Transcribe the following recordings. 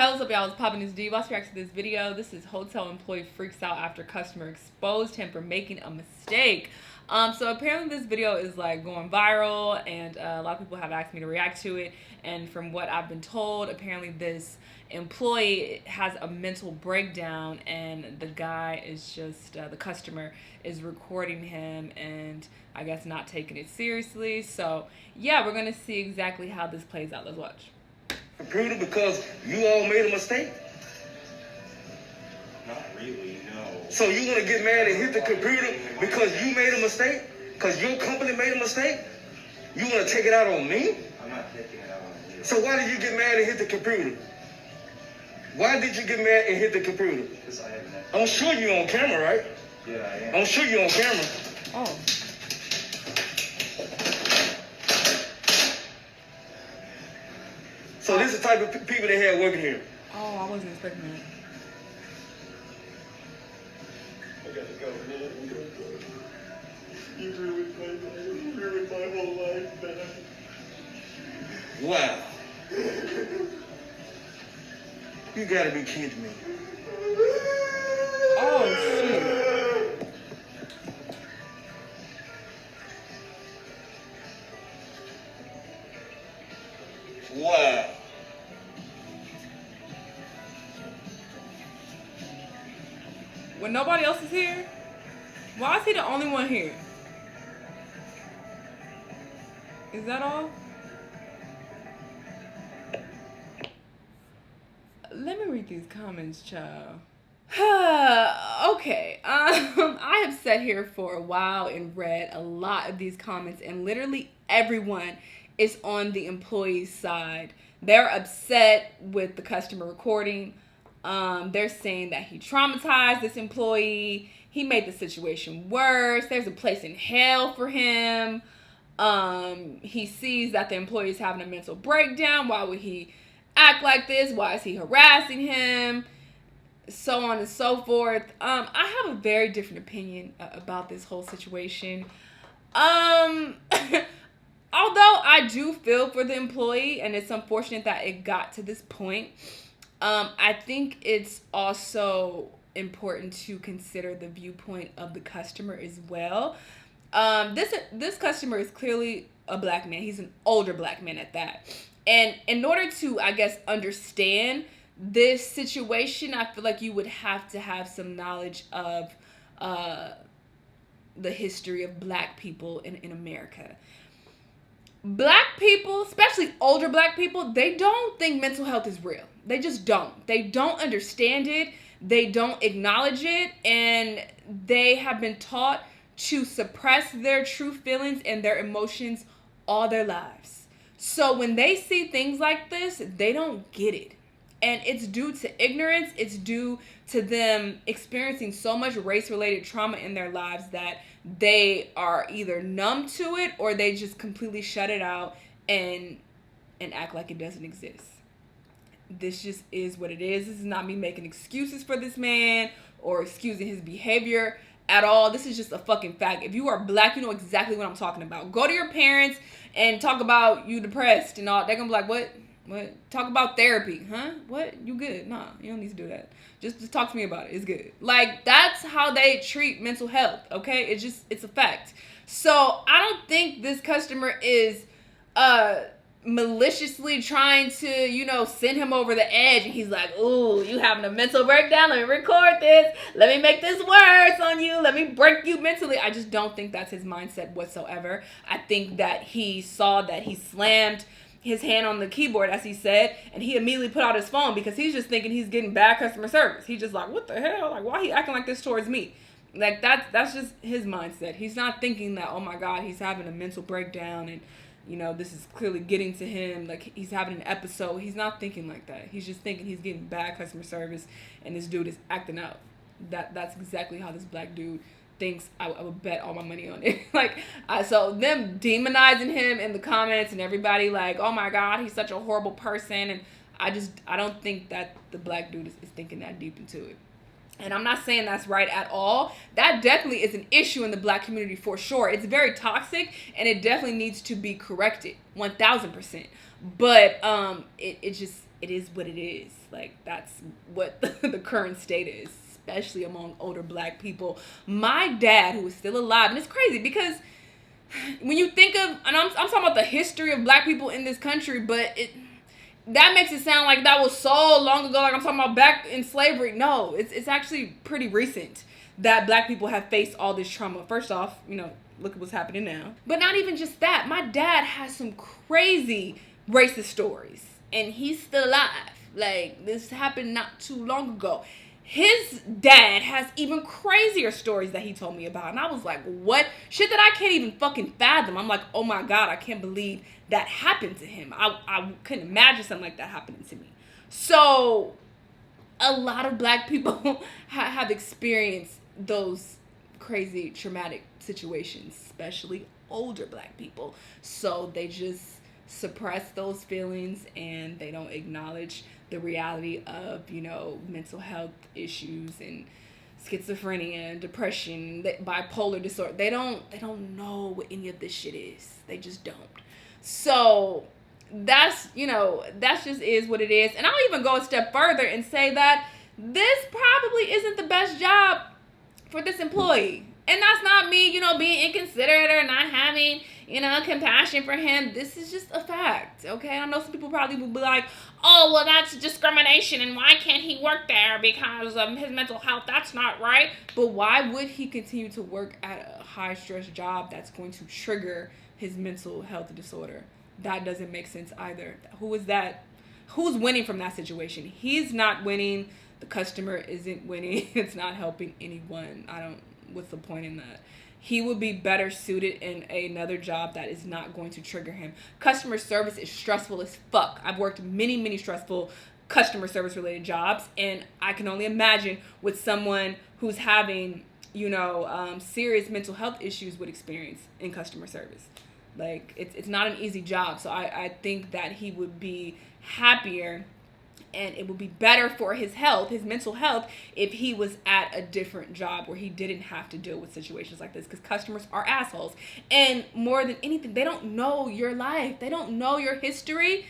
How's up, y'all? It's Poppin' This D. Watch react to this video. This is hotel employee freaks out after customer exposed him for making a mistake. So apparently this video is like going viral, and a lot of people have asked me to react to it. And from what I've been told, apparently this employee has a mental breakdown, and the guy is just the customer is recording him and I guess not taking it seriously. So yeah, we're gonna see exactly how this plays out. Let's watch. Computer because you all made a mistake? Not really, no. So you want to get mad and hit the computer because you made a mistake? Because your company made a mistake? You want to take it out on me? I'm not taking it out on you. So why did you get mad and hit the computer? Why did you get mad and hit the computer? Because I have an I'm sure you're on camera, right? Yeah, I am. I'm sure you're on camera. Oh. So this is the type of people they have working here. Oh, I wasn't expecting that. I gotta go, man. You ruined my whole life, man. Wow. You gotta be kidding me. Oh, shit. Wow. When nobody else is here? Why is he the only one here? Is that all? Let me read these comments, child. Okay, I have sat here for a while and read a lot of these comments, and literally everyone is on the employee's side. They're upset with the customer recording. They're saying that he traumatized this employee. He made the situation worse. There's a place in hell for him. He sees that the employee is having a mental breakdown. Why would he act like this? Why is he harassing him? So on and so forth. I have a very different opinion about this whole situation. Although I do feel for the employee, and it's unfortunate that it got to this point, I think it's also important to consider the viewpoint of the customer as well. This customer is clearly a black man. He's an older black man at that. And in order to, I guess, understand this situation, I feel like you would have to have some knowledge of the history of black people in America. Black people, especially older black people, they don't think mental health is real. They just don't. They don't understand it. They don't acknowledge it. And they have been taught to suppress their true feelings and their emotions all their lives. So when they see things like this, they don't get it. And it's due to ignorance. It's due to them experiencing so much race-related trauma in their lives that they are either numb to it or they just completely shut it out and act like it doesn't exist. This just is what it is. This is not me making excuses for this man or excusing his behavior at all. This is just a fucking fact. If you are black, you know exactly what I'm talking about. Go to your parents and talk about you depressed and all. They're gonna be like, what? Talk about therapy, huh? What? You good? Nah, you don't need to do that. Just talk to me about it. It's good. Like, that's how they treat mental health, okay? It's a fact. So I don't think this customer is maliciously trying to, send him over the edge, and he's like, ooh, you having a mental breakdown? Let me record this. Let me make this worse on you. Let me break you mentally. I just don't think that's his mindset whatsoever. I think that he saw that he slammed his hand on the keyboard, as he said, and he immediately put out his phone because he's just thinking he's getting bad customer service. He's just like, what the hell? Like, why he acting like this towards me? Like, that's just his mindset. He's not thinking that, oh my God, he's having a mental breakdown and, this is clearly getting to him. Like, he's having an episode. He's not thinking like that. He's just thinking he's getting bad customer service and this dude is acting out. That's exactly how this black dude thinks. I would bet all my money on it. So them demonizing him in the comments and everybody like, oh my God, he's such a horrible person. And I don't think that the black dude is thinking that deep into it. And I'm not saying that's right at all. That definitely is an issue in the black community for sure. It's very toxic and it definitely needs to be corrected 1000%. But it just it is what it is. Like, that's what the current state is, especially among older black people. My dad, who is still alive, and it's crazy because when you think of, and I'm talking about the history of black people in this country, but that makes it sound like that was so long ago, like I'm talking about back in slavery. No, it's actually pretty recent that black people have faced all this trauma. First off, look at what's happening now. But not even just that. My dad has some crazy racist stories, and he's still alive. Like, this happened not too long ago. His dad has even crazier stories that he told me about. And I was like, what? Shit that I can't even fucking fathom. I'm like, oh my God, I can't believe that happened to him. I couldn't imagine something like that happening to me. So a lot of black people have experienced those crazy traumatic situations, especially older black people. So they just suppress those feelings and they don't acknowledge the reality of, mental health issues and schizophrenia and depression, bipolar disorder. They don't know what any of this shit is. They just don't. So that's just is what it is. And I'll even go a step further and say that this probably isn't the best job for this employee. And that's not me, being inconsiderate or not having, compassion for him. This is just a fact, okay? I know some people probably will be like, oh, well, that's discrimination, and why can't he work there because of his mental health? That's not right. But why would he continue to work at a high-stress job that's going to trigger his mental health disorder? That doesn't make sense either. Who is that? Who's winning from that situation? He's not winning. The customer isn't winning. It's not helping anyone. What's the point in that? He would be better suited in another job that is not going to trigger him. Customer service is stressful as fuck. I've worked many, many stressful customer service related jobs, and I can only imagine with someone who's having, serious mental health issues would experience in customer service. Like, it's not an easy job. So I think that he would be happier and it would be better for his health, his mental health, if he was at a different job where he didn't have to deal with situations like this, because customers are assholes. And more than anything, they don't know your life. They don't know your history.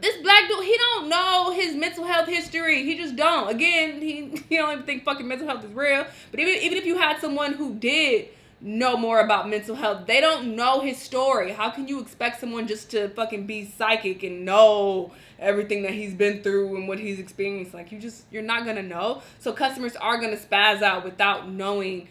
This black dude, he don't know his mental health history. He just don't. Again, he don't even think fucking mental health is real. But even if you had someone who did know more about mental health, they don't know his story. How can you expect someone just to fucking be psychic and know everything that he's been through and what he's experienced? Like, you're not gonna know. So customers are gonna spaz out without knowing,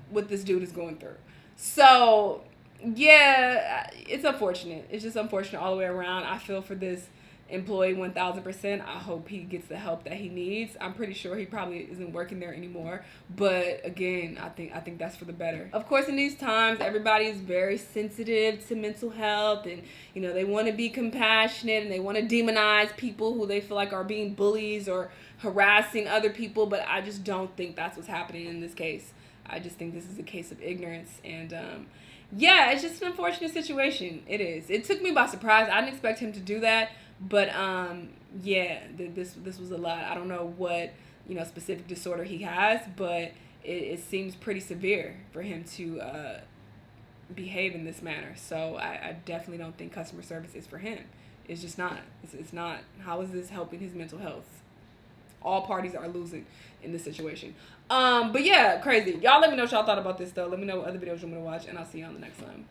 what this dude is going through. So yeah, it's unfortunate. It's just unfortunate all the way around. I feel for this employee 1000%. I hope he gets the help that he needs. I'm pretty sure he probably isn't working there anymore, but again, I think that's for the better. Of course, in these times, everybody is very sensitive to mental health, and they want to be compassionate and they want to demonize people who they feel like are being bullies or harassing other people, but I just don't think that's what's happening in this case. I just think this is a case of ignorance, and yeah, it's just an unfortunate situation. It is. It took me by surprise. I didn't expect him to do that. But yeah, this was a lot. I don't know what specific disorder he has, but it seems pretty severe for him to behave in this manner. So I definitely don't think customer service is for him. It's just not. It's not. How is this helping his mental health? All parties are losing in this situation. But yeah, crazy. Y'all let me know what y'all thought about this though. Let me know what other videos you want me to watch, and I'll see you on the next time.